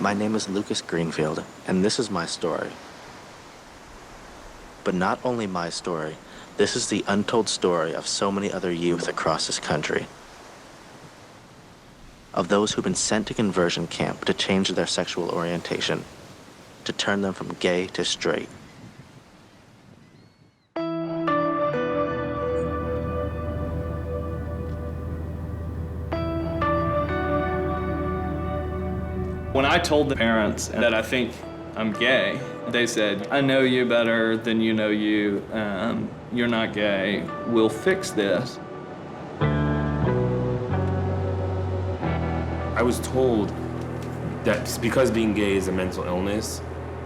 My name is Lucas Greenfield, and this is my story. But not only my story, this is the untold story of so many other youth across this country. Of those who've been sent to conversion camp to change their sexual orientation, to turn them from gay to straight. When I told the parents that I think I'm gay, they said, I know you better than you know you. You're not gay. We'll fix this. I was told that because being gay is a mental illness,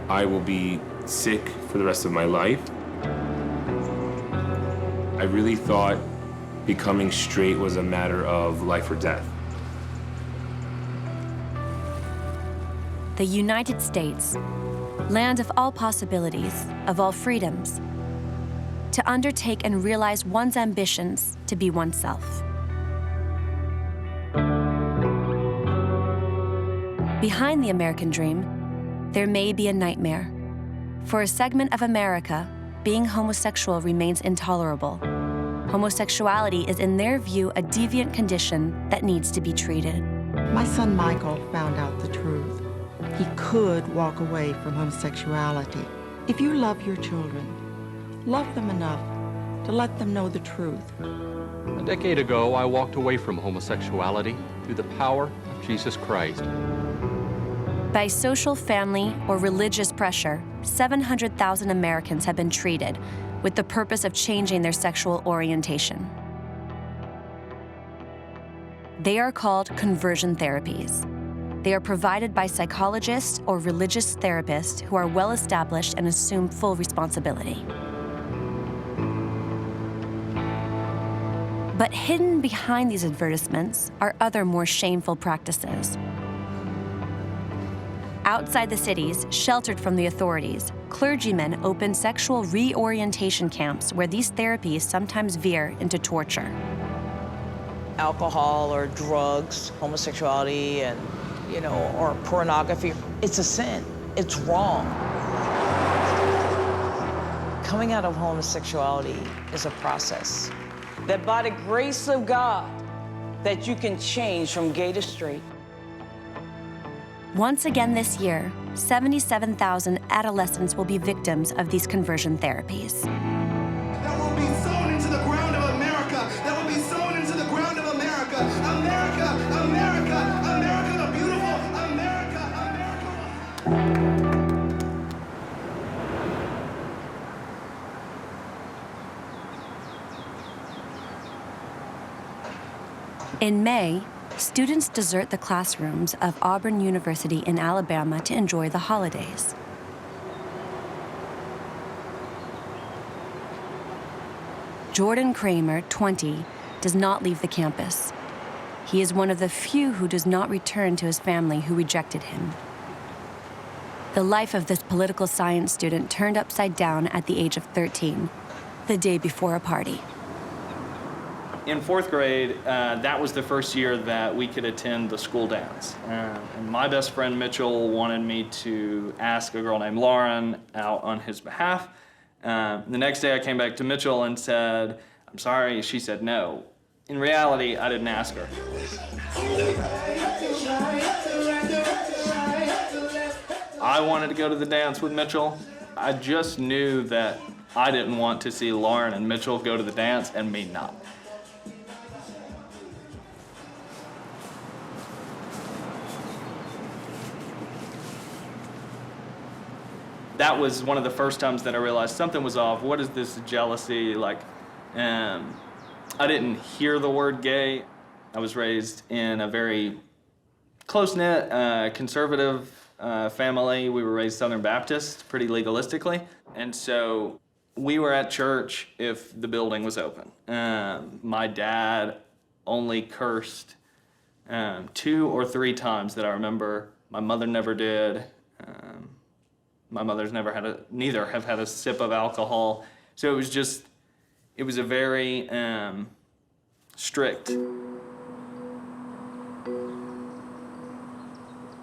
I will be sick for the rest of my life. I really thought becoming straight was a matter of life or death. The United States, land of all possibilities, of all freedoms, to undertake and realize one's ambitions to be oneself. Behind the American dream, there may be a nightmare. For a segment of America, being homosexual remains intolerable. Homosexuality is, in their view, a deviant condition that needs to be treated. My son Michael found out the truth. He could walk away from homosexuality. If you love your children, love them enough to let them know the truth. A decade ago, I walked away from homosexuality through the power of Jesus Christ. By social, family, or religious pressure, 700,000 Americans have been treated with the purpose of changing their sexual orientation. They are called conversion therapies. They are provided by psychologists or religious therapists who are well established and assume full responsibility. But hidden behind these advertisements are other more shameful practices. Outside the cities, sheltered from the authorities, clergymen open sexual reorientation camps where these therapies sometimes veer into torture. Alcohol or drugs, homosexuality, and or pornography. It's a sin. It's wrong. Coming out of homosexuality is a process that by the grace of God, that you can change from gay to straight. Once again this year, 77,000 adolescents will be victims of these conversion therapies. That will be sown into the ground of America. That will be sown into the ground of America. America, America, America, the beautiful America, America. In May, students desert the classrooms of Auburn University in Alabama to enjoy the holidays. Jordan Kramer, 20, does not leave the campus. He is one of the few who does not return to his family who rejected him. The life of this political science student turned upside down at the age of 13, the day before a party. In fourth grade, that was the first year that we could attend the school dance. And my best friend Mitchell wanted me to ask a girl named Lauren out on his behalf. The next day I came back to Mitchell and said, I'm sorry. She said no. In reality, I didn't ask her. I wanted to go to the dance with Mitchell. I just knew that I didn't want to see Lauren and Mitchell go to the dance and me not. That was one of the first times that I realized something was off. What is this jealousy? Like, I didn't hear the word gay. I was raised in a very close-knit, conservative family. We were raised Southern Baptist, pretty legalistically. And so we were at church if the building was open. My dad only cursed 2 or 3 times that I remember. My mother never did. My mother's neither have had a sip of alcohol. So it was a very strict.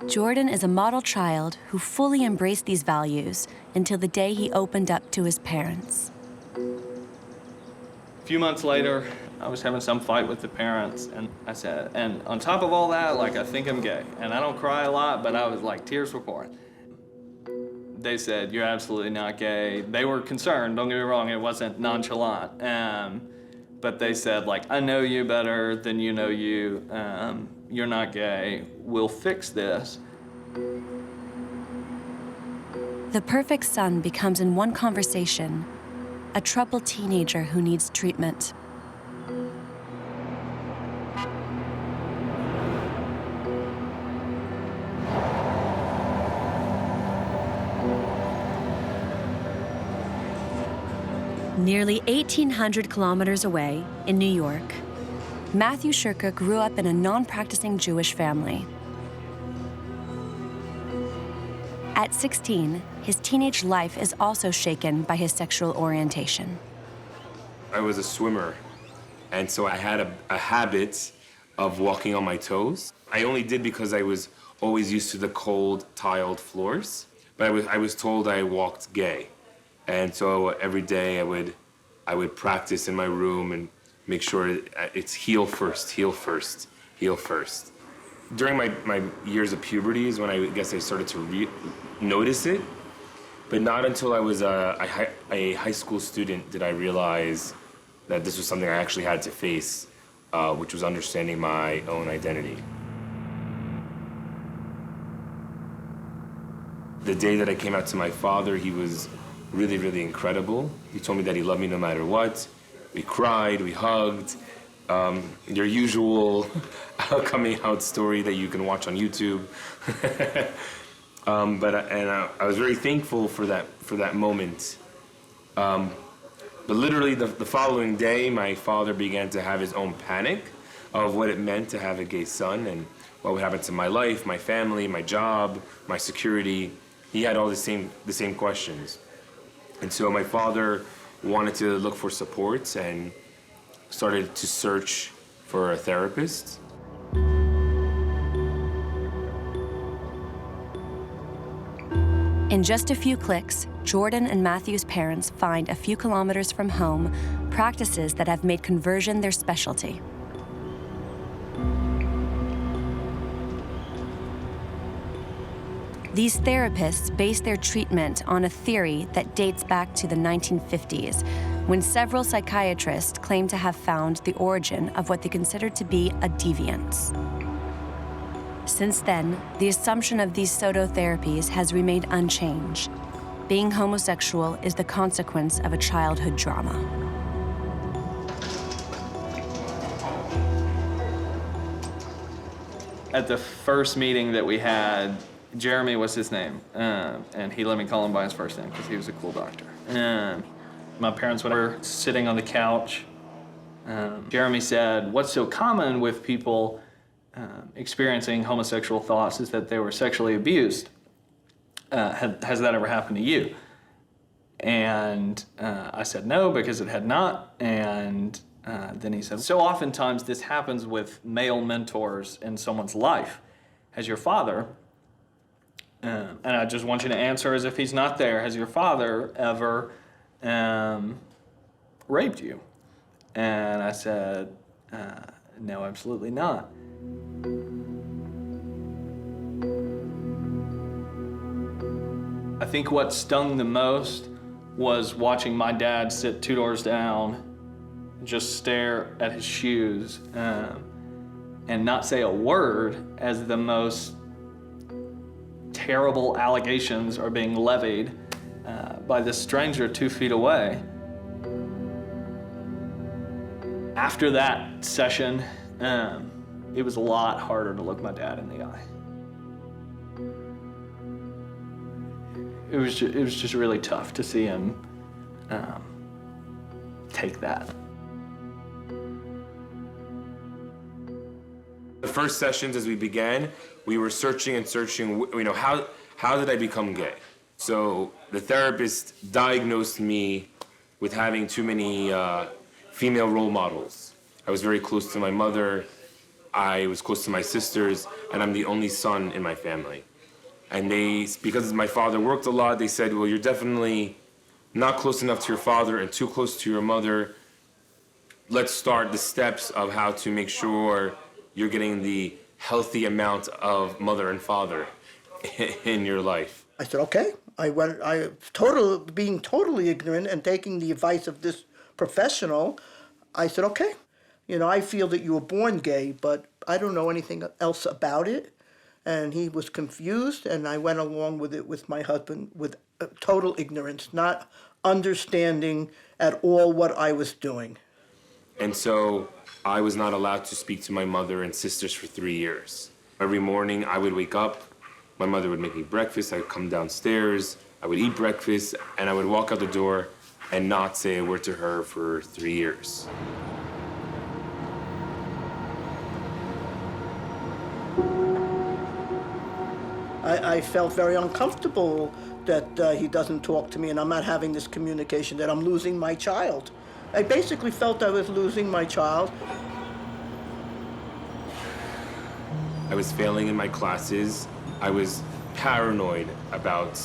Jordan is a model child who fully embraced these values until the day he opened up to his parents. A few months later, I was having some fight with the parents, and I said, and on top of all that, like, I think I'm gay. And I don't cry a lot, but I was like, tears were pouring. They said, you're absolutely not gay. They were concerned, don't get me wrong, it wasn't nonchalant. But they said, like, I know you better than you know you. You're not gay. We'll fix this. The perfect son becomes, in one conversation, a troubled teenager who needs treatment. Nearly 1,800 kilometers away, in New York, Mathew Shurka grew up in a non-practicing Jewish family. At 16, his teenage life is also shaken by his sexual orientation. I was a swimmer, and so I had a habit of walking on my toes. I only did because I was always used to the cold, tiled floors, but I was told I walked gay. And so every day I would practice in my room and make sure it's heel first, heel first, heel first. During my years of puberty is when I guess I started to notice it, but not until I was a high school student did I realize that this was something I actually had to face, which was understanding my own identity. The day that I came out to my father, he was really, really incredible. He told me that he loved me no matter what. We cried, we hugged. Your usual coming out story that you can watch on YouTube. I was very thankful for that moment. But literally the following day, my father began to have his own panic of what it meant to have a gay son and what would happen to my life, my family, my job, my security. He had all the same questions. And so my father wanted to look for support and started to search for a therapist. In just a few clicks, Jordan and Mathew's parents find a few kilometers from home practices that have made conversion their specialty. These therapists base their treatment on a theory that dates back to the 1950s, when several psychiatrists claimed to have found the origin of what they considered to be a deviance. Since then, the assumption of these pseudo-therapies has remained unchanged. Being homosexual is the consequence of a childhood trauma. At the first meeting that we had, Jeremy was his name, and he let me call him by his first name because he was a cool doctor. My parents were sitting on the couch. Jeremy said, what's so common with people experiencing homosexual thoughts is that they were sexually abused. Has that ever happened to you? And I said no, because it had not. And then he said, so oftentimes this happens with male mentors in someone's life. Has your father, and I just want you to answer as if he's not there, has your father ever raped you? And I said, no, absolutely not. I think what stung the most was watching my dad sit 2 doors down, just stare at his shoes, and not say a word as the most terrible allegations are being levied by this stranger 2 feet away. After that session, it was a lot harder to look my dad in the eye. It was just really tough to see him take that. The first sessions as we began, we were searching and searching, how did I become gay? So the therapist diagnosed me with having too many female role models. I was very close to my mother. I was close to my sisters, and I'm the only son in my family. And because my father worked a lot, they said, well, you're definitely not close enough to your father and too close to your mother. Let's start the steps of how to make sure you're getting the healthy amount of mother and father in your life. I said, okay. Being totally ignorant and taking the advice of this professional, I said, okay. I feel that you were born gay, but I don't know anything else about it. And he was confused, and I went along with it with my husband with total ignorance, not understanding at all what I was doing. And so I was not allowed to speak to my mother and sisters for 3 years. Every morning I would wake up, my mother would make me breakfast, I would come downstairs, I would eat breakfast, and I would walk out the door and not say a word to her for 3 years. I felt very uncomfortable that he doesn't talk to me and I'm not having this communication, that I'm losing my child. I basically felt I was losing my child. I was failing in my classes. I was paranoid about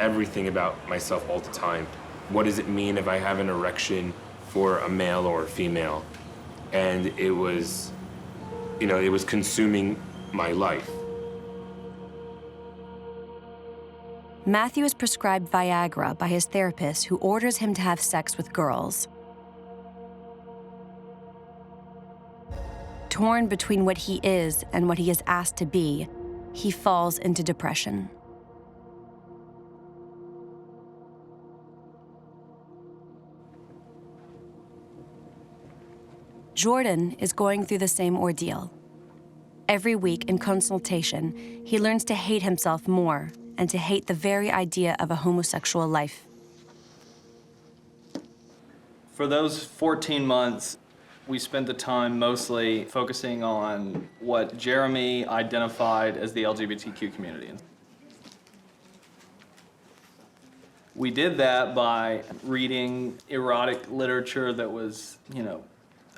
everything about myself all the time. What does it mean if I have an erection for a male or a female? And it was consuming my life. Mathew is prescribed Viagra by his therapist, who orders him to have sex with girls. Torn between what he is and what he is asked to be, he falls into depression. Jordan is going through the same ordeal. Every week in consultation, he learns to hate himself more and to hate the very idea of a homosexual life. For those 14 months, we spent the time mostly focusing on what Jeremy identified as the LGBTQ community. We did that by reading erotic literature that was,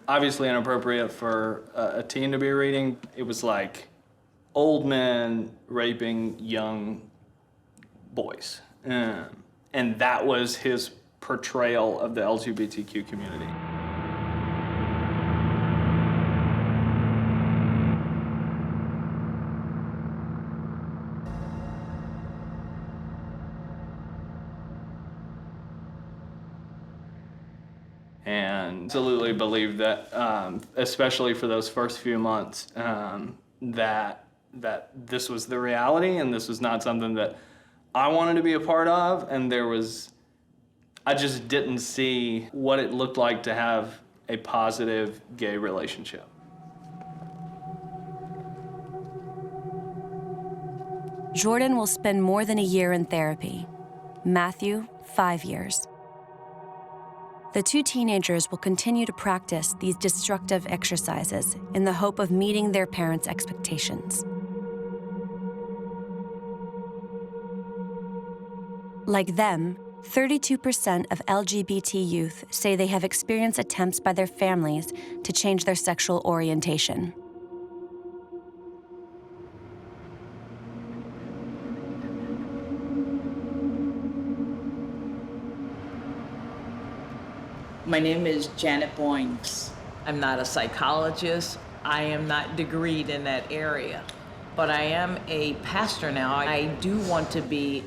obviously inappropriate for a teen to be reading. It was like old men raping young boys. And that was his portrayal of the LGBTQ community. And absolutely believe that, especially for those first few months, that this was the reality and this was not something that I wanted to be a part of, and I just didn't see what it looked like to have a positive gay relationship. Jordan will spend more than a year in therapy. Mathew, 5 years. The two teenagers will continue to practice these destructive exercises in the hope of meeting their parents' expectations. Like them, 32% of LGBT youth say they have experienced attempts by their families to change their sexual orientation. My name is Janet Boynes. I'm not a psychologist. I am not degreed in that area, but I am a pastor now. I do want to be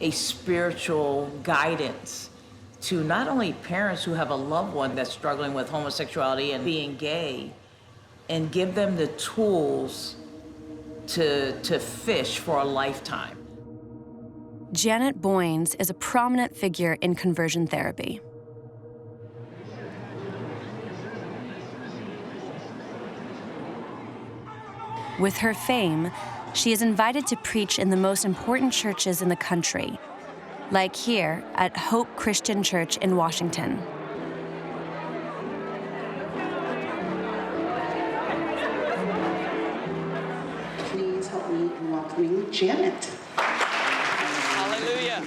a spiritual guidance to not only parents who have a loved one that's struggling with homosexuality and being gay, and give them the tools to fish for a lifetime. Janet Boynes is a prominent figure in conversion therapy. With her fame, she is invited to preach in the most important churches in the country, like here at Hope Christian Church in Washington. Please help me in welcoming Janet. Hallelujah.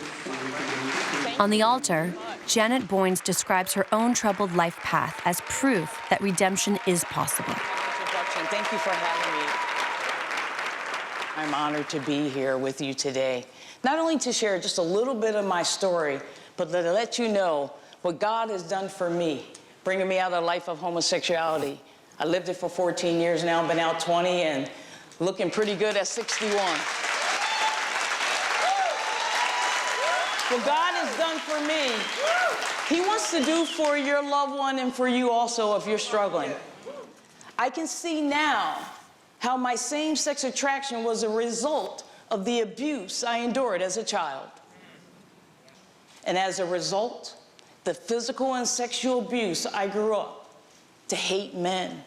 On the altar, Janet Boynes describes her own troubled life path as proof that redemption is possible. Thank you for having me. I'm honored to be here with you today, not only to share just a little bit of my story, but to let you know what God has done for me, bringing me out of the life of homosexuality. I lived it for 14 years now, been out 20, and looking pretty good at 61. What God has done for me, He wants to do for your loved one and for you also if you're struggling. I can see now how my same-sex attraction was a result of the abuse I endured as a child. And as a result, the physical and sexual abuse, I grew up to hate men.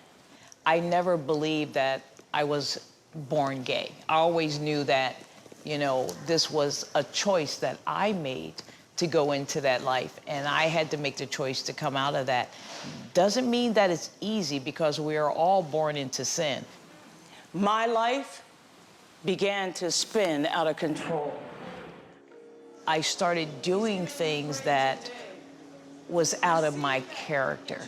I never believed that I was born gay. I always knew that, you know, this was a choice that I made to go into that life, and I had to make the choice to come out of that. Doesn't mean that it's easy, because we are all born into sin. My life began to spin out of control. I started doing things that was out of my character,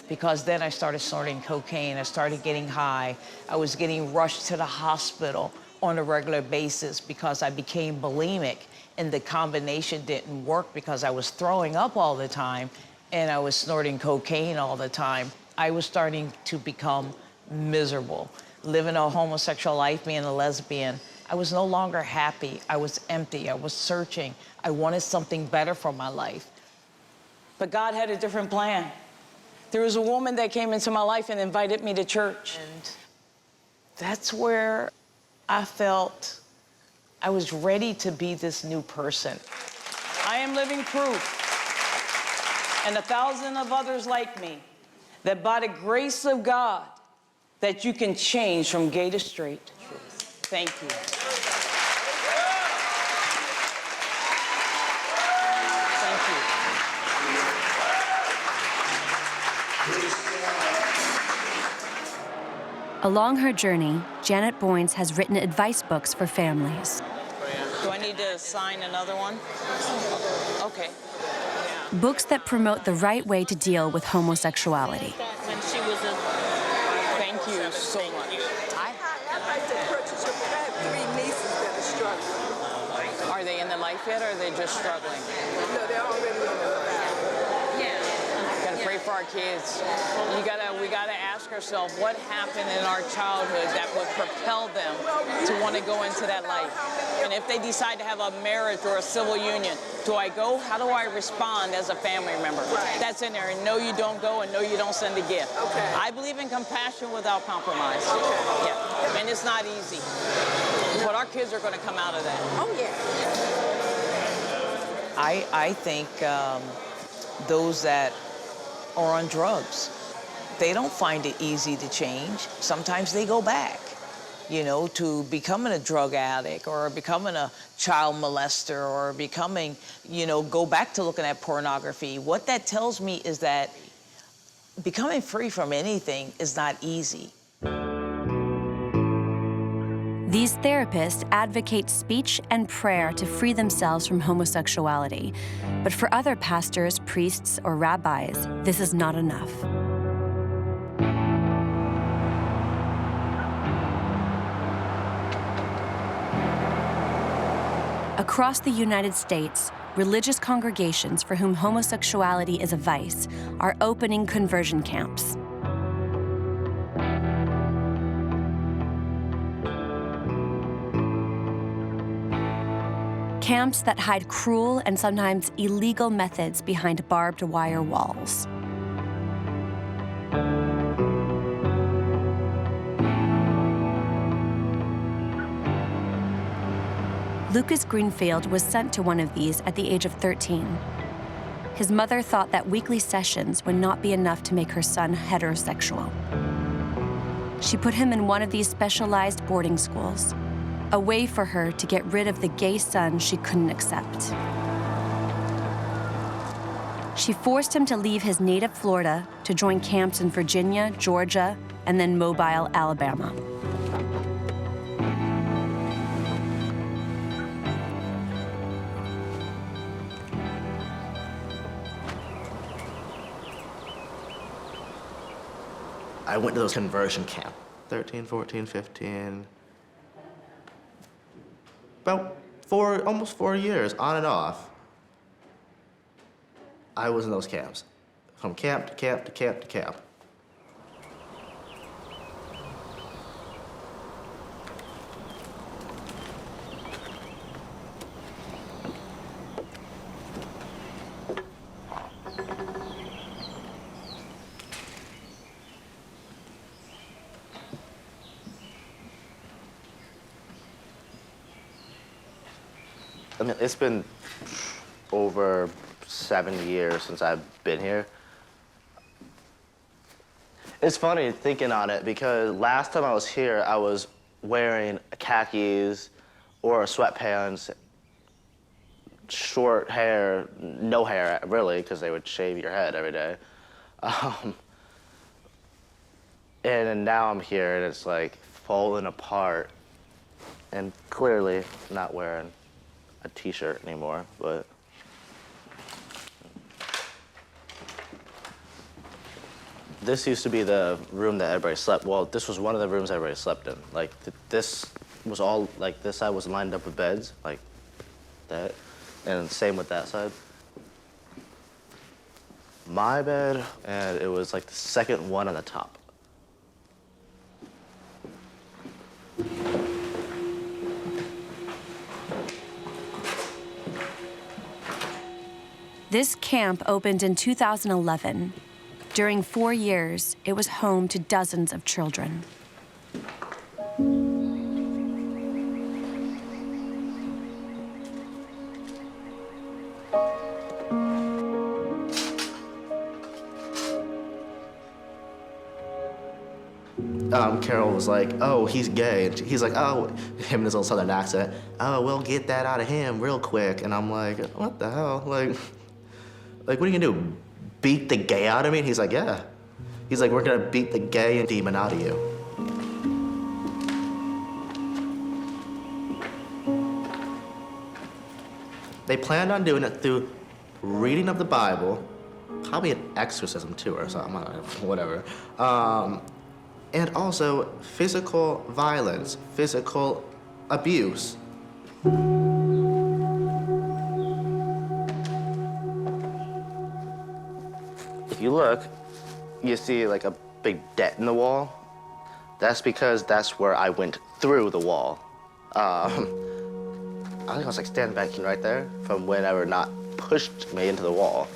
because then I started snorting cocaine, I started getting high, I was getting rushed to the hospital on a regular basis because I became bulimic, and the combination didn't work because I was throwing up all the time and I was snorting cocaine all the time. I was starting to become miserable. Living a homosexual life, being a lesbian, I was no longer happy. I was empty. I was searching. I wanted something better for my life. But God had a different plan. There was a woman that came into my life and invited me to church. And that's where I felt I was ready to be this new person. I am living proof, and 1,000 of others like me, that by the grace of God, that you can change from gay to straight. Thank you. Thank you. Along her journey, Janet Boynes has written advice books for families. Do I need to sign another one? Okay. Books that promote the right way to deal with homosexuality. When she was a... Thank you so much. I'd like to purchase her. I have 3 nieces that are struggling. Are they in the life yet, or are they just struggling? No, they're already in the life. Gotta pray for our kids. We gotta ask ourselves what happened in our childhood that would propel them to want to go into that life. And if they decide to have a marriage or a civil union, do I go? How do I respond as a family member? Right. That's in there. And no, you don't go, and no, you don't send a gift. Okay. I believe in compassion without compromise. Okay. Yeah. And it's not easy. But our kids are going to come out of that. Oh, yeah. I think those that are on drugs, they don't find it easy to change. Sometimes they go back, you know, to becoming a drug addict or becoming a child molester or becoming, you know, go back to looking at pornography. What that tells me is that becoming free from anything is not easy. These therapists advocate speech and prayer to free themselves from homosexuality. But for other pastors, priests, or rabbis, this is not enough. Across the United States, religious congregations for whom homosexuality is a vice are opening conversion camps. Camps that hide cruel and sometimes illegal methods behind barbed wire walls. Lucas Greenfield was sent to one of these at the age of 13. His mother thought that weekly sessions would not be enough to make her son heterosexual. She put him in one of these specialized boarding schools, a way for her to get rid of the gay son she couldn't accept. She forced him to leave his native Florida to join camps in Virginia, Georgia, and then Mobile, Alabama. I went to those conversion camp. 13, 14, 15. About almost 4 years, on and off. I was in those camps. From camp to camp to camp to camp. I mean, it's been over 7 years since I've been here. It's funny thinking on it because last time I was here, I was wearing khakis or sweatpants, short hair, no hair really, because they would shave your head every day. And now I'm here and it's like falling apart and clearly not wearing a t-shirt anymore, but this used to be the room that everybody slept. Well, this was one of the rooms everybody slept in. Like this was all like this side was lined up with beds like that, and same with that side. My bed, and it was like the second one on the top. This camp opened in 2011. During 4 years, it was home to dozens of children. Carol was like, oh, he's gay. And he's like, oh, him and his little southern accent, oh, we'll get that out of him real quick. And I'm like, what the hell? Like what are you gonna do? Beat the gay out of me? And he's like, yeah. He's like, we're gonna beat the gay and demon out of you. They planned on doing it through reading of the Bible, probably an exorcism too or something, whatever. And also physical violence, physical abuse. If you look, you see like a big dent in the wall. That's because that's where I went through the wall. I think I was like standing back right there from whenever not pushed me into the wall.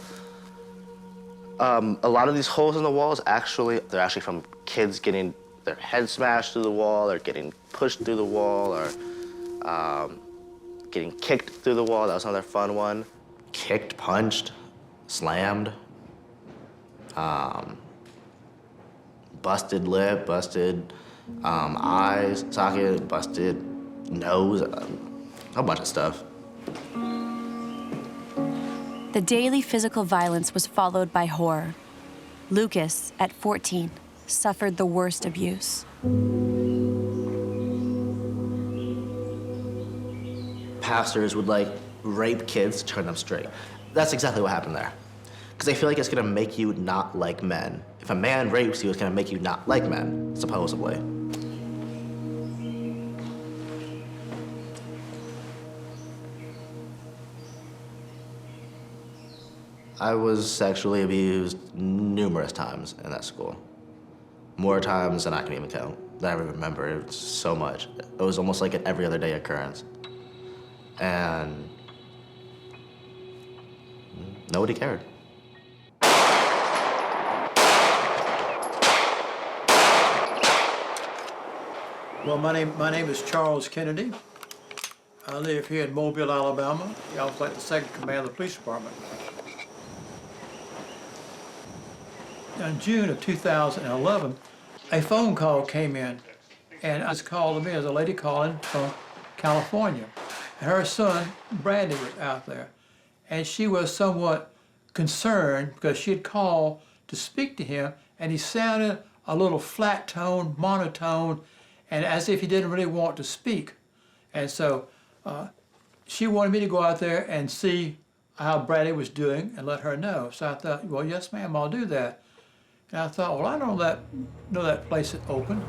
A lot of these holes in the walls, they're actually from kids getting their head smashed through the wall or getting pushed through the wall or getting kicked through the wall. That was another fun one. Kicked, punched, slammed. Busted lip, busted eyes, socket, busted nose, a bunch of stuff. The daily physical violence was followed by horror. Lucas, at 14, suffered the worst abuse. Pastors would like rape kids to turn them straight. That's exactly what happened there. Because they feel like it's gonna make you not like men. If a man rapes you, it's gonna make you not like men, supposedly. I was sexually abused numerous times in that school. More times than I can even count, that I remember. It was so much. It was almost like an every other day occurrence. And nobody cared. Well, my name is Charles Kennedy. I live here in Mobile, Alabama. I was like the second command of the police department. In June of 2011, a phone call came in, and I was called to me as a lady calling from California. And her son, Brandy, was out there. And she was somewhat concerned because she had called to speak to him, and he sounded a little flat tone, monotone, and as if he didn't really want to speak. And so she wanted me to go out there and see how Brandy was doing and let her know. So I thought, well, yes, ma'am, I'll do that. And I thought, well, I know that place is open.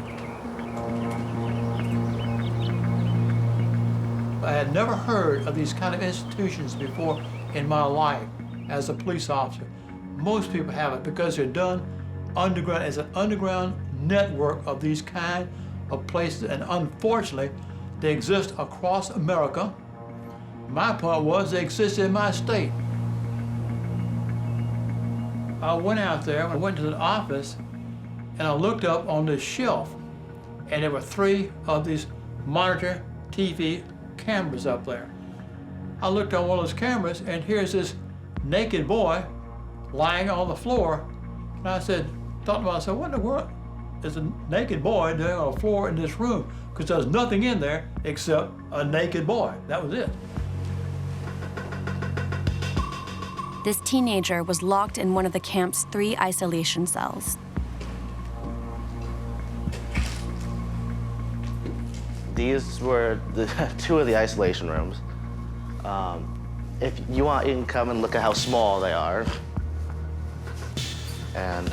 I had never heard of these kind of institutions before in my life as a police officer. Most people haven't because they're done underground as an underground network of these kind of places, and unfortunately, they exist across America. My point was they existed in my state. I went out there, I went to the office, and I looked up on this shelf, and there were 3 of these monitor TV cameras up there. I looked on one of those cameras, and here's this naked boy lying on the floor. And I thought to myself, what in the world is a naked boy doing on the floor in this room? Because there's nothing in there except a naked boy. That was it. This teenager was locked in one of the camp's 3 isolation cells. These were the 2 of the isolation rooms. If you want, you can come and look at how small they are. And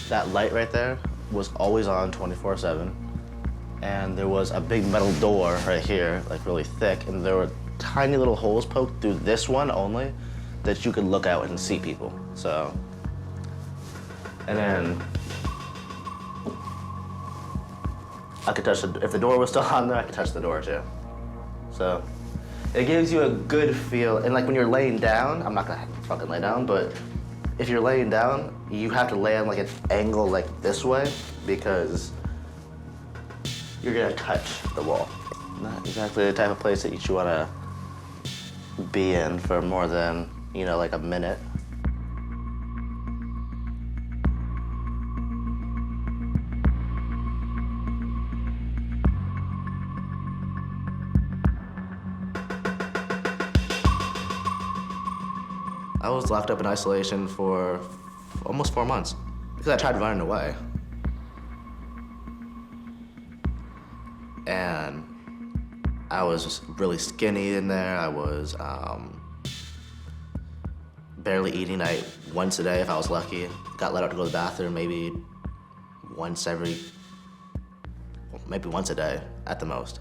that light right there was always on 24/7. And there was a big metal door right here, like really thick, and there were tiny little holes poked through this one only that you could look out and see people. So, and then I could touch if the door was still on there, I could touch the door too. So it gives you a good feel, and like when you're laying down, I'm not gonna fucking lay down, but if you're laying down, you have to lay on like an angle like this way because you're gonna touch the wall. Not exactly the type of place that you wanna be in for more than, like a minute. I was locked up in isolation for almost 4 months because I tried running away. And I was really skinny in there. I was barely eating. I ate once a day if I was lucky. Got let out to go to the bathroom maybe once a day at the most.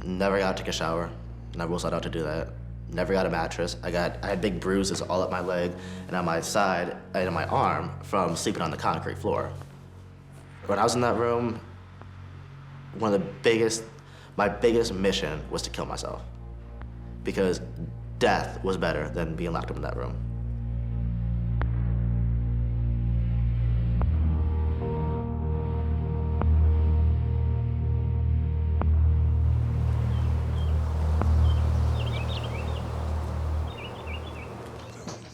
Never got to take a shower. Never was let out to do that. Never got a mattress. I had big bruises all up my leg and on my side and on my arm from sleeping on the concrete floor. When I was in that room, my biggest mission was to kill myself because death was better than being locked up in that room.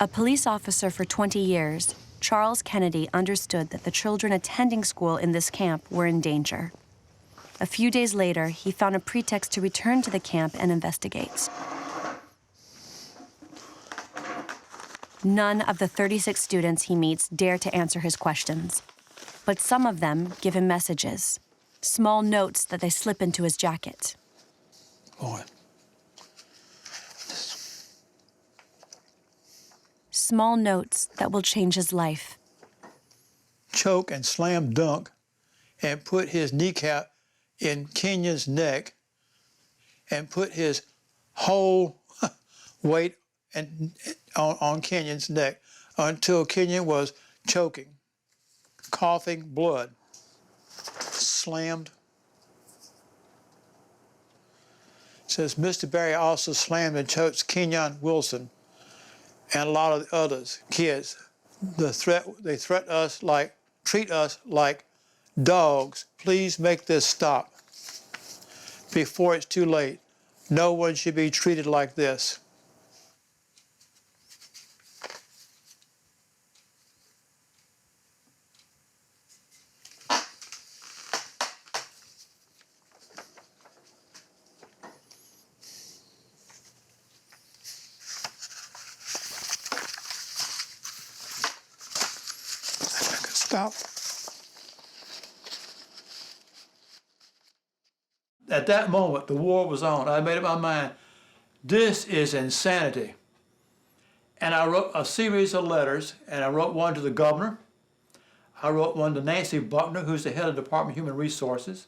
A police officer for 20 years, Charles Kennedy understood that the children attending school in this camp were in danger. A few days later, he found a pretext to return to the camp and investigate. None of the 36 students he meets dare to answer his questions, but some of them give him messages, small notes that they slip into his jacket. Boy. Small notes that will change his life. Choke and slam dunk and put his kneecap in Kenyon's neck and put his whole weight on Kenyon's neck until Kenyon was choking, coughing blood, slammed. It says Mr. Barry also slammed and choked Kenyon Wilson and a lot of the others, kids. They treat us like dogs. Please make this stop before it's too late. No one should be treated like this. Stop. At that moment, the war was on. I made up my mind, this is insanity. And I wrote a series of letters, and I wrote one to the governor. I wrote one to Nancy Buckner, who's the head of the Department of Human Resources.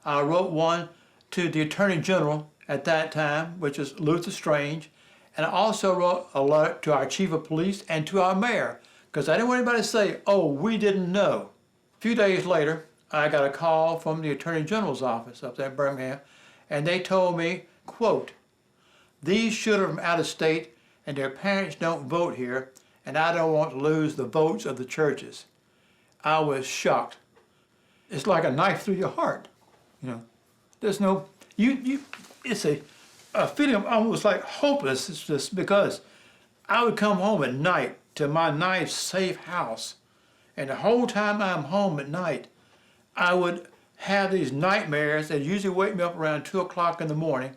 I wrote one to the Attorney General at that time, which is Luther Strange. And I also wrote a letter to our Chief of Police and to our mayor, because I didn't want anybody to say, oh, we didn't know. A few days later, I got a call from the Attorney General's office up there in Birmingham, and they told me, quote, these children are from out of state and their parents don't vote here, and I don't want to lose the votes of the churches. I was shocked. It's like a knife through your heart, you know. There's no, it's a feeling of almost like hopelessness, because I would come home at night to my nice, safe house, and the whole time I'm home at night, I would have these nightmares that usually wake me up around 2 o'clock in the morning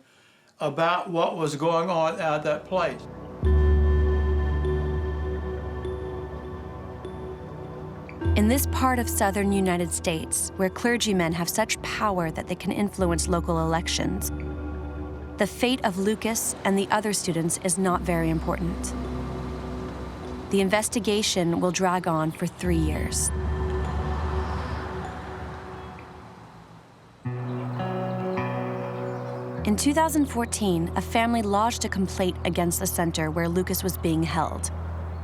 about what was going on out at that place. In this part of southern United States, where clergymen have such power that they can influence local elections, the fate of Lucas and the other students is not very important. The investigation will drag on for 3 years. In 2014, a family lodged a complaint against the center where Lucas was being held.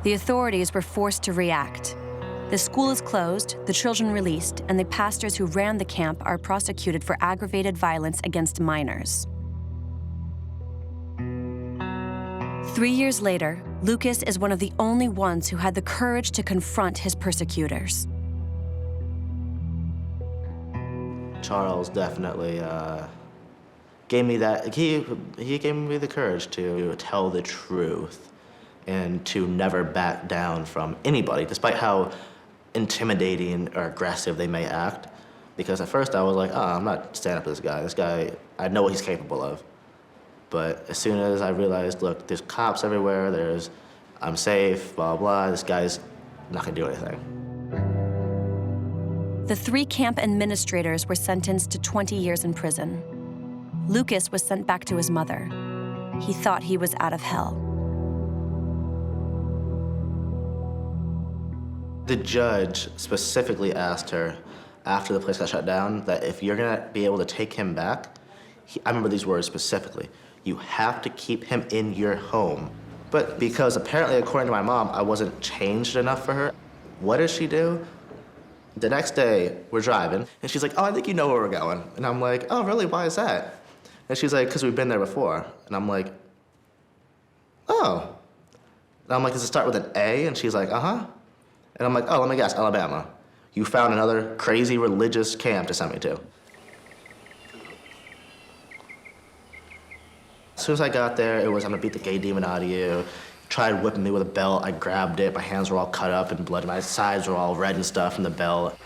The authorities were forced to react. The school is closed, the children released, and the pastors who ran the camp are prosecuted for aggravated violence against minors. 3 years later, Lucas is one of the only ones who had the courage to confront his persecutors. Charles definitely gave me that, he gave me the courage to tell the truth and to never back down from anybody, despite how intimidating or aggressive they may act. Because at first I was like, oh, I'm not standing up to this guy. This guy, I know what he's capable of. But as soon as I realized, look, there's cops everywhere, I'm safe, blah, blah, this guy's not gonna do anything. The 3 camp administrators were sentenced to 20 years in prison. Lucas was sent back to his mother. He thought he was out of hell. The judge specifically asked her, after the place got shut down, that if you're gonna be able to take him back, I remember these words specifically, you have to keep him in your home. But because apparently, according to my mom, I wasn't changed enough for her, what does she do? The next day, we're driving, and she's like, oh, I think you know where we're going. And I'm like, oh, really, why is that? And she's like, because we've been there before. And I'm like, oh. And I'm like, does it start with an A? And she's like, uh-huh. And I'm like, oh, let me guess, Alabama. You found another crazy religious camp to send me to. As soon as I got there, it was, I'm gonna beat the gay demon out of you. Tried whipping me with a belt, I grabbed it, my hands were all cut up and bloody, my sides were all red and stuff from the belt.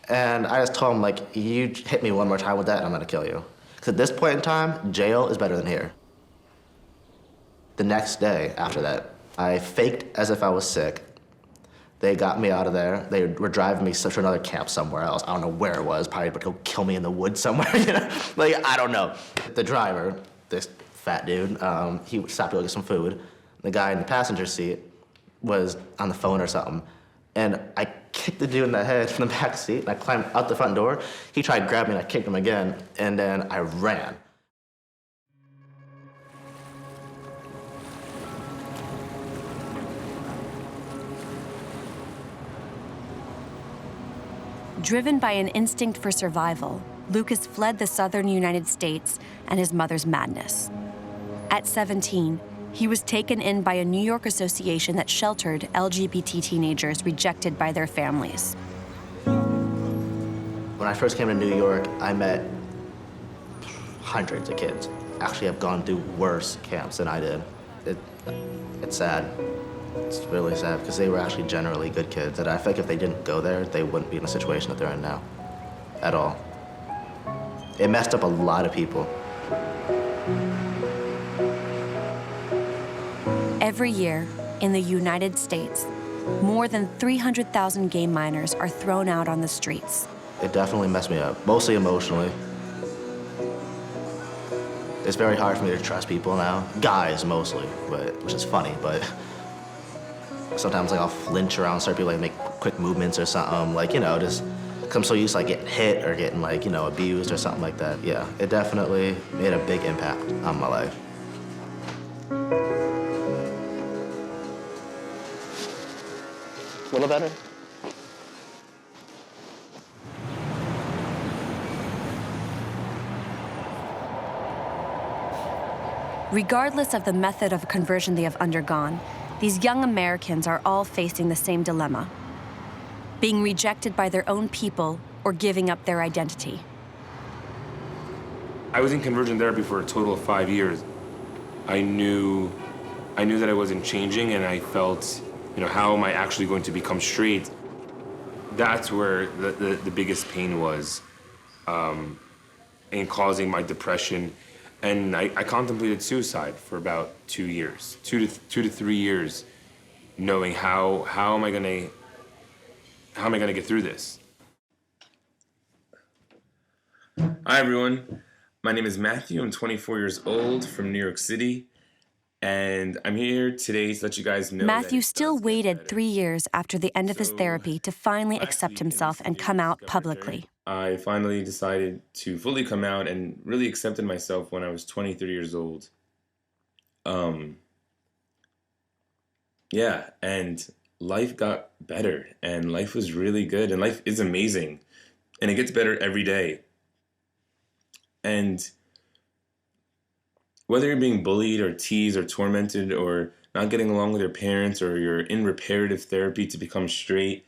And I just told him, like, you hit me one more time with that and I'm gonna kill you. Because at this point in time, jail is better than here. The next day after that, I faked as if I was sick. They got me out of there. They were driving me to another camp somewhere else. I don't know where it was, probably but he'll kill me in the woods somewhere, you know? Like, I don't know. The driver, this fat dude, he stopped to go get some food. The guy in the passenger seat was on the phone or something. And I kicked the dude in the head from the back seat, and I climbed out the front door. He tried to grab me, and I kicked him again, and then I ran. Driven by an instinct for survival, Lucas fled the southern United States and his mother's madness. At 17, he was taken in by a New York association that sheltered LGBT teenagers rejected by their families. When I first came to New York, I met hundreds of kids. Actually, I've gone through worse camps than I did. It's sad. It's really sad because they were actually generally good kids, and I feel like if they didn't go there, they wouldn't be in the situation that they're in now, at all. It messed up a lot of people. Every year, in the United States, more than 300,000 gay minors are thrown out on the streets. It definitely messed me up, mostly emotionally. It's very hard for me to trust people now. Guys, mostly, which is funny, but sometimes like I'll flinch around certain people, like make quick movements or something, like, you know, just because I'm so used to like getting hit or getting like, you know, abused or something like that. Yeah, it definitely made a big impact on my life. A little better? Regardless of the method of conversion they have undergone, these young Americans are all facing the same dilemma: being rejected by their own people or giving up their identity. I was in conversion therapy for a total of 5 years. I knew that I wasn't changing, and I felt, you know, how am I actually going to become straight? That's where the biggest pain was, in causing my depression. And I contemplated suicide for about 2 years, 2 to 3 years, knowing how am I gonna get through this? Hi everyone, my name is Mathew. I'm 24 years old from New York City, and I'm here today to let you guys know. Mathew still waited 3 years after the end of his therapy to finally accept himself and come out publicly. I finally decided to fully come out and really accepted myself when I was 23 years old. Yeah, and life got better, and life was really good, and life is amazing, and it gets better every day. And whether you're being bullied or teased or tormented or not getting along with your parents, or you're in reparative therapy to become straight,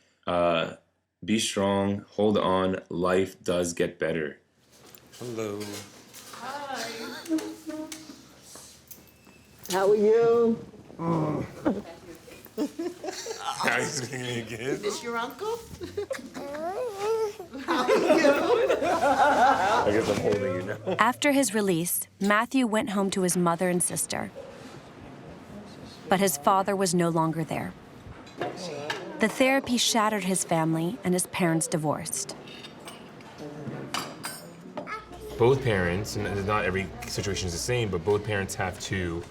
be strong, hold on, life does get better. Hello. Hi. How are you? Guys, again? Is this your uncle? I guess I'm holding you now. After his release, Mathew went home to his mother and sister. But his father was no longer there. The therapy shattered his family, and his parents divorced. Both parents, and not every situation is the same, but both parents have to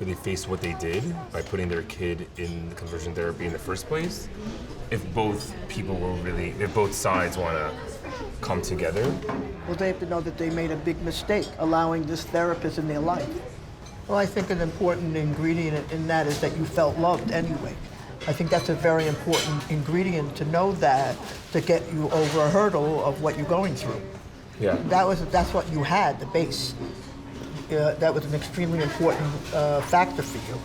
really face what they did by putting their kid in conversion therapy in the first place. If both sides want to come together. Well, they have to know that they made a big mistake allowing this therapist in their life. Well, I think an important ingredient in that is that you felt loved anyway. I think that's a very important ingredient to know that, to get you over a hurdle of what you're going through. Yeah. That's what you had, the base. That was an extremely important factor for you.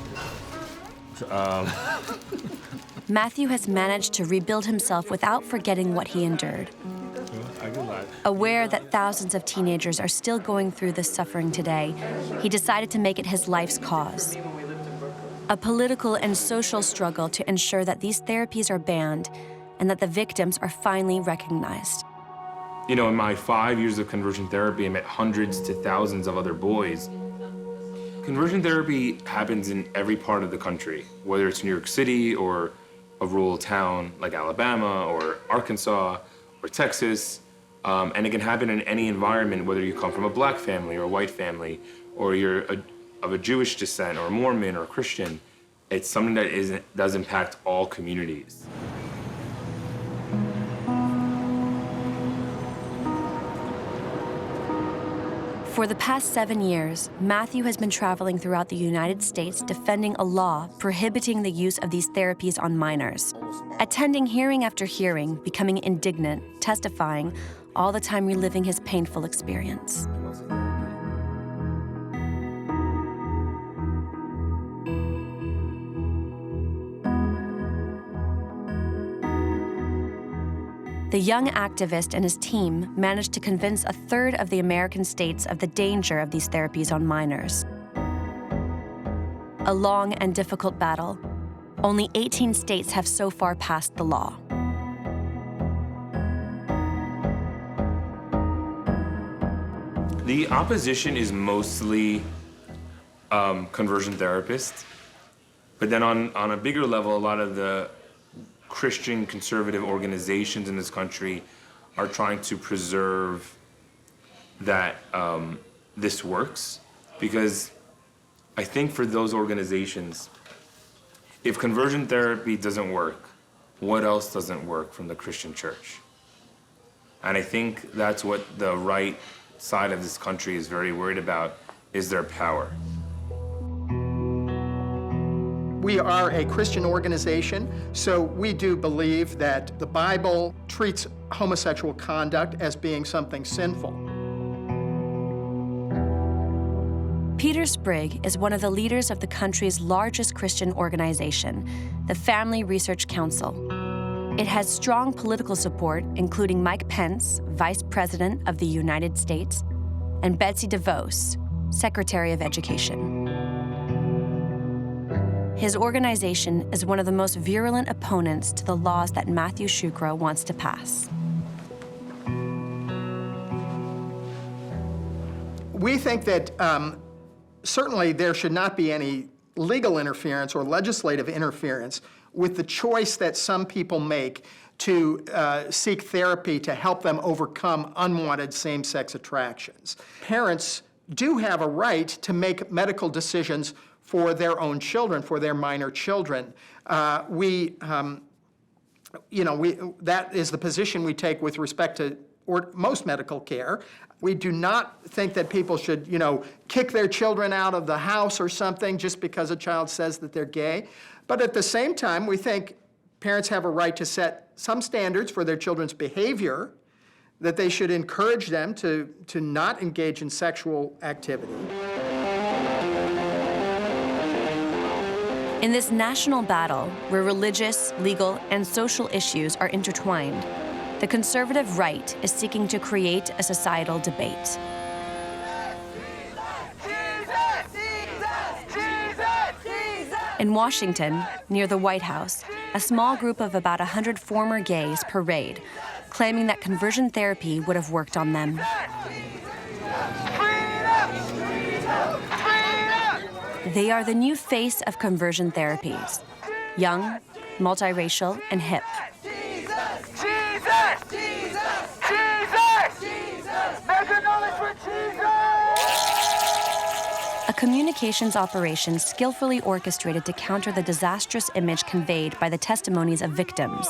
Mathew has managed to rebuild himself without forgetting what he endured. Aware that thousands of teenagers are still going through this suffering today, he decided to make it his life's cause. A political and social struggle to ensure that these therapies are banned and that the victims are finally recognized. You know, in my 5 years of conversion therapy, I met hundreds to thousands of other boys. Conversion therapy happens in every part of the country, whether it's New York City or a rural town like Alabama or Arkansas or Texas. And it can happen in any environment, whether you come from a black family or a white family, or you're of a Jewish descent or a Mormon or a Christian. It's something that does impact all communities. For the past 7 years, Mathew has been traveling throughout the United States defending a law prohibiting the use of these therapies on minors. Attending hearing after hearing, becoming indignant, testifying, all the time reliving his painful experience. The young activist and his team managed to convince a third of the American states of the danger of these therapies on minors. A long and difficult battle. Only 18 states have so far passed the law. The opposition is mostly conversion therapists, but then on a bigger level, a lot of the Christian conservative organizations in this country are trying to preserve that this works, because I think for those organizations, if conversion therapy doesn't work, what else doesn't work from the Christian church? And I think that's what the right side of this country is very worried about, is their power. We are a Christian organization, so we do believe that the Bible treats homosexual conduct as being something sinful. Peter Sprigg is one of the leaders of the country's largest Christian organization, the Family Research Council. It has strong political support, including Mike Pence, Vice President of the United States, and Betsy DeVos, Secretary of Education. His organization is one of the most virulent opponents to the laws that Mathew wants to pass. We think that certainly there should not be any legal interference or legislative interference with the choice that some people make to seek therapy to help them overcome unwanted same-sex attractions. Parents do have a right to make medical decisions for their own children, for their minor children. That is the position we take with respect to most medical care. We do not think that people should, kick their children out of the house or something just because a child says that they're gay. But at the same time, we think parents have a right to set some standards for their children's behavior, that they should encourage them to not engage in sexual activity. In this national battle, where religious, legal, and social issues are intertwined, the conservative right is seeking to create a societal debate. In Washington, near the White House, a small group of about 100 former gays parade, claiming that conversion therapy would have worked on them. They are the new face of conversion therapies, young, multiracial, and hip. A communications operation skillfully orchestrated to counter the disastrous image conveyed by the testimonies of victims.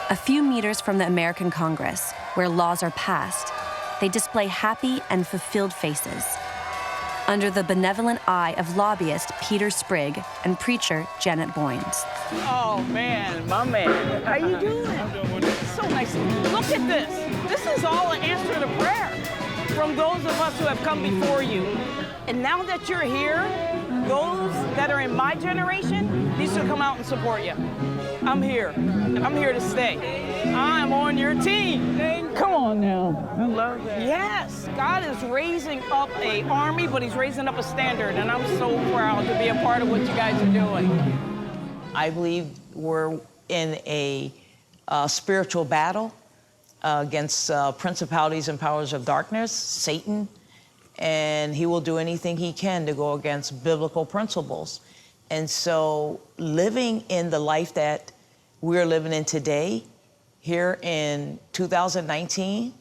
A few meters from the American Congress, where laws are passed, they display happy and fulfilled faces, under the benevolent eye of lobbyist Peter Sprigg and preacher Janet Boynes. Oh man, my man. How you doing? I'm doing wonderful. So nice. Look at this. This is all an answer to prayer from those of us who have come before you. And now that you're here, those that are in my generation need to come out and support you. I'm here, and I'm here to stay. I'm on your team. Come on now. I love that. Yes, God is raising up an army, but he's raising up a standard, and I'm so proud to be a part of what you guys are doing. I believe we're in a spiritual battle against principalities and powers of darkness, Satan, and he will do anything he can to go against biblical principles. And so living in the life that we're living in today, here in 2019,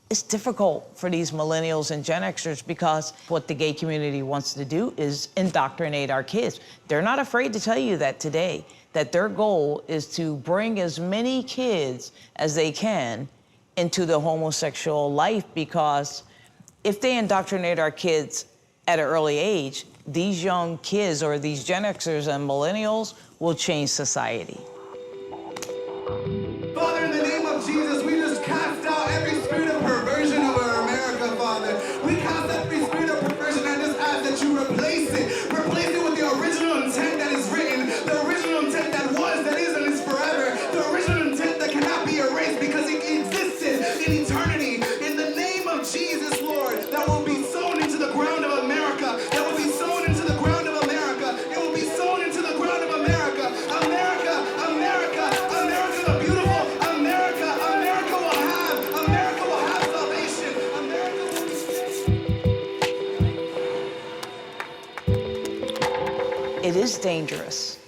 it's difficult for these millennials and Gen Xers because what the gay community wants to do is indoctrinate our kids. They're not afraid to tell you that today, that their goal is to bring as many kids as they can into the homosexual life, because if they indoctrinate our kids at an early age, these young kids or these Gen Xers and millennials will change society. Father, in the name of Jesus, we just cast out every spirit of perversion over America, Father. We cast every spirit of perversion and just ask that you replace it. Replace it with the original intent that is written, the original intent that was, that is, and is forever, the original intent that cannot be erased because it existed in eternity. In the name of Jesus, Lord, that will be sown into the ground of America, that will be sown into the ground of America, it will be sown into the ground of America. America, America, America the beautiful, America, America will have salvation, America will be... It is dangerous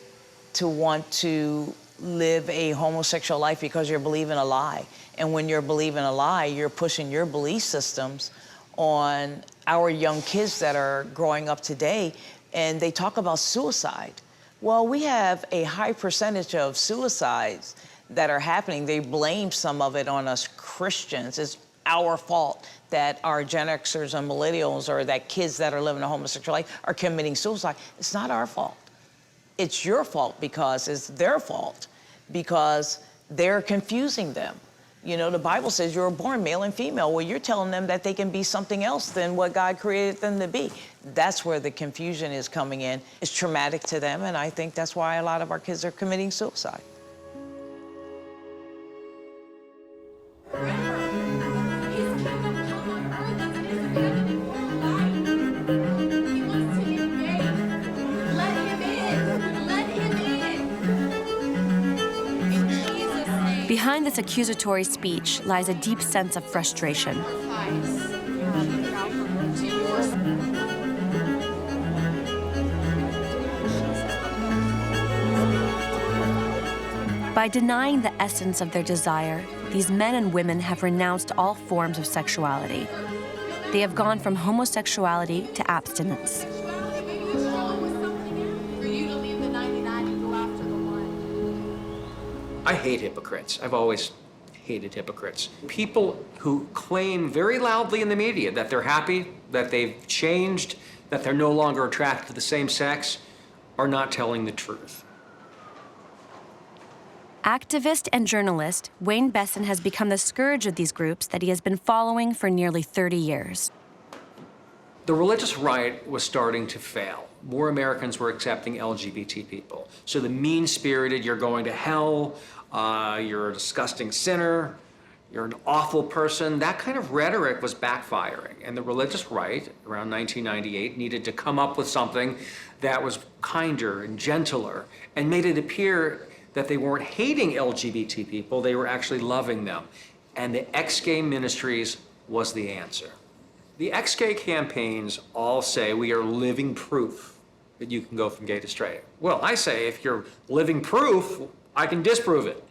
to want to live a homosexual life because you're believing a lie. And when you're believing a lie, you're pushing your belief systems on our young kids that are growing up today, and they talk about suicide. Well, we have a high percentage of suicides that are happening. They blame some of it on us Christians. It's our fault that our Gen Xers and millennials, or that kids that are living a homosexual life are committing suicide. It's not our fault. It's your fault, because it's their fault, because they're confusing them. You know, the Bible says you were born male and female. Well, you're telling them that they can be something else than what God created them to be. That's where the confusion is coming in. It's traumatic to them, and I think that's why a lot of our kids are committing suicide. Behind this accusatory speech lies a deep sense of frustration. By denying the essence of their desire, these men and women have renounced all forms of sexuality. They have gone from homosexuality to abstinence. I hate hypocrites. I've always hated hypocrites. People who claim very loudly in the media that they're happy, that they've changed, that they're no longer attracted to the same sex, are not telling the truth. Activist and journalist Wayne Besson has become the scourge of these groups that he has been following for nearly 30 years. The religious right was starting to fail. More Americans were accepting LGBT people. So the mean-spirited, you're going to hell, you're a disgusting sinner, you're an awful person, that kind of rhetoric was backfiring. And the religious right, around 1998, needed to come up with something that was kinder and gentler and made it appear that they weren't hating LGBT people, they were actually loving them. And the ex-gay ministries was the answer. The ex-gay campaigns all say we are living proof that you can go from gay to straight. Well, I say if you're living proof, I can disprove it.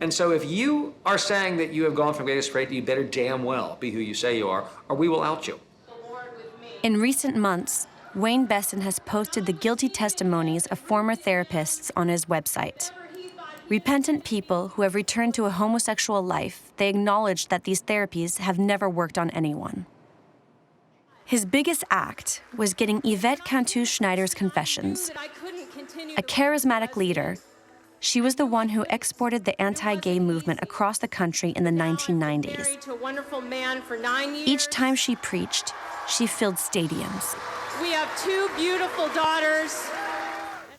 And so if you are saying that you have gone from gay to straight, you better damn well be who you say you are, or we will out you. In recent months, Wayne Besson has posted the guilty testimonies of former therapists on his website. Repentant people who have returned to a homosexual life, they acknowledge that these therapies have never worked on anyone. His biggest act was getting Yvette Cantu-Schneider's confessions. A charismatic leader, she was the one who exported the anti-gay movement across the country in the 1990s. Each time she preached, she filled stadiums. We have 2 beautiful daughters.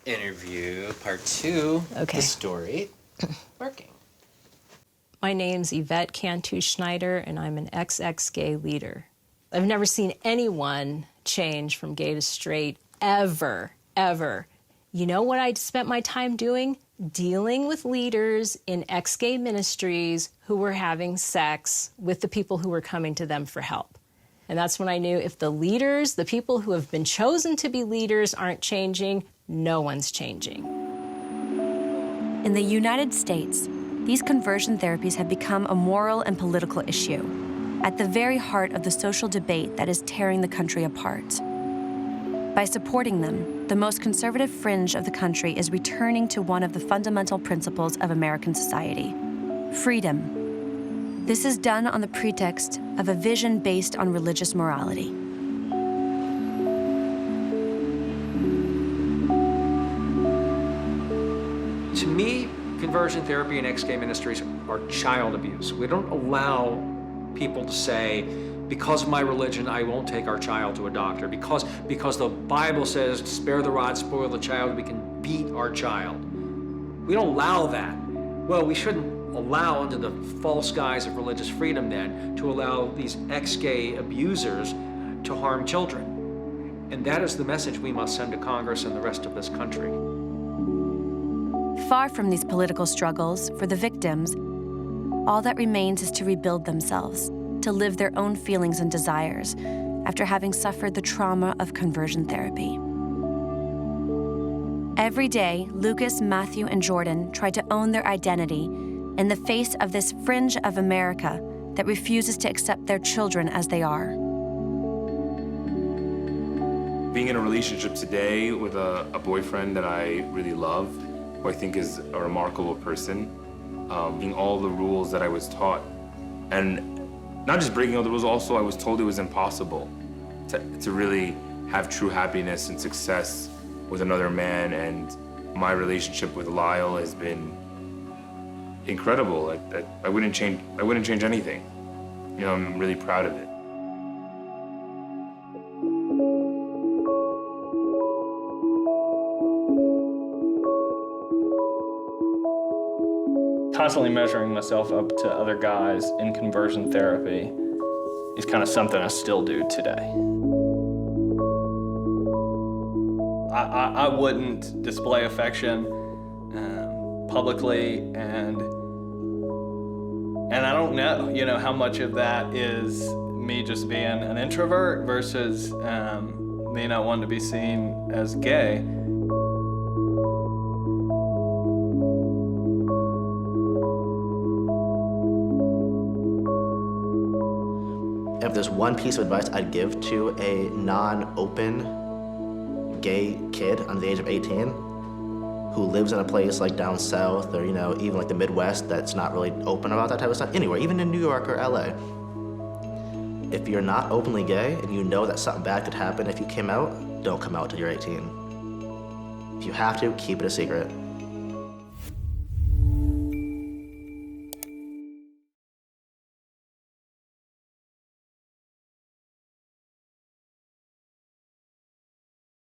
Interview part 2. Okay. The story working. My name's Yvette Cantu-Schneider, and I'm an ex-gay leader. I've never seen anyone change from gay to straight, ever, ever. You know what I spent my time doing? Dealing with leaders in ex-gay ministries who were having sex with the people who were coming to them for help. And that's when I knew if the leaders, the people who have been chosen to be leaders, aren't changing, no one's changing. In the United States, these conversion therapies have become a moral and political issue, at the very heart of the social debate that is tearing the country apart. By supporting them, the most conservative fringe of the country is returning to one of the fundamental principles of American society: freedom. This is done on the pretext of a vision based on religious morality. To me, conversion therapy and ex-gay ministries are child abuse. We don't allow people to say, because of my religion, I won't take our child to a doctor. Because the Bible says, spare the rod, spoil the child, we can beat our child. We don't allow that. Well, we shouldn't allow, under the false guise of religious freedom then, to allow these ex-gay abusers to harm children. And that is the message we must send to Congress and the rest of this country. Far from these political struggles, for the victims, all that remains is to rebuild themselves, to live their own feelings and desires after having suffered the trauma of conversion therapy. Every day, Lucas, Mathew, and Jordan try to own their identity in the face of this fringe of America that refuses to accept their children as they are. Being in a relationship today with a boyfriend that I really love, who I think is a remarkable person, breaking all the rules that I was taught. And not just breaking all the rules, also I was told it was impossible to really have true happiness and success with another man. And my relationship with Lyle has been incredible. I wouldn't change anything. You know, I'm really proud of it. Constantly measuring myself up to other guys in conversion therapy is kind of something I still do today. I wouldn't display affection publicly, and I don't know, you know, how much of that is me just being an introvert versus me not wanting to be seen as gay. If there's one piece of advice I'd give to a non-open gay kid under the age of 18 who lives in a place like down south or, you know, even like the Midwest that's not really open about that type of stuff, anywhere, even in New York or LA. If you're not openly gay and you know that something bad could happen if you came out, don't come out till you're 18. If you have to, keep it a secret.